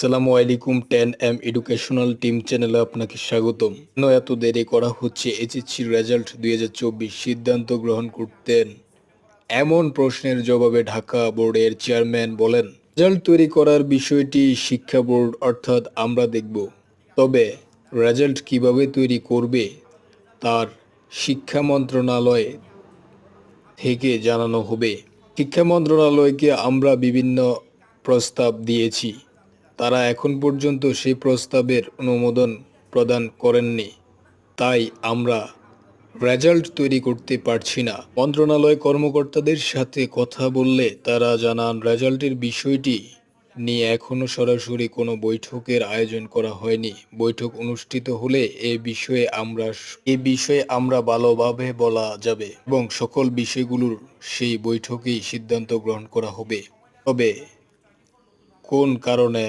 আসসালামু আলাইকুম 10M educational team চ্যানেলে আপনাকে স্বাগতম। কেন এত দেরি করা হচ্ছে এইচএসসির রেজাল্ট 2024 সিদ্ধান্ত গ্রহণ করতেন? এমন প্রশ্নের জবাবে ঢাকা বোর্ডের চেয়ারম্যান বলেন, রেজাল্ট তৈরি করার বিষয়টি শিক্ষা বোর্ড অর্থাৎ আমরা দেখব। তবে রেজাল্ট কিভাবে তৈরি করবে তার শিক্ষা মন্ত্রণালয় থেকে জানানো হবে। শিক্ষা মন্ত্রণালয়কে আমরা বিভিন্ন প্রস্তাব দিয়েছি, তারা এখন পর্যন্ত সেই প্রস্তাবের অনুমোদন প্রদান করেননি। তাই আমরা রেজাল্ট তৈরি করতে পারছি না। মন্ত্রণালয় কর্মকর্তাদের সাথে কথা বললে তারা জানান, রেজাল্টের বিষয়টি নিয়ে এখনো সরাসরি কোনো বৈঠকের আয়োজন করা হয়নি। বৈঠক অনুষ্ঠিত হলে এ বিষয়ে আমরা ভালোভাবে বলা যাবে এবং সকল বিষয়গুলোর সেই বৈঠকেই সিদ্ধান্ত গ্রহণ করা হবে। তবে কোন কারণে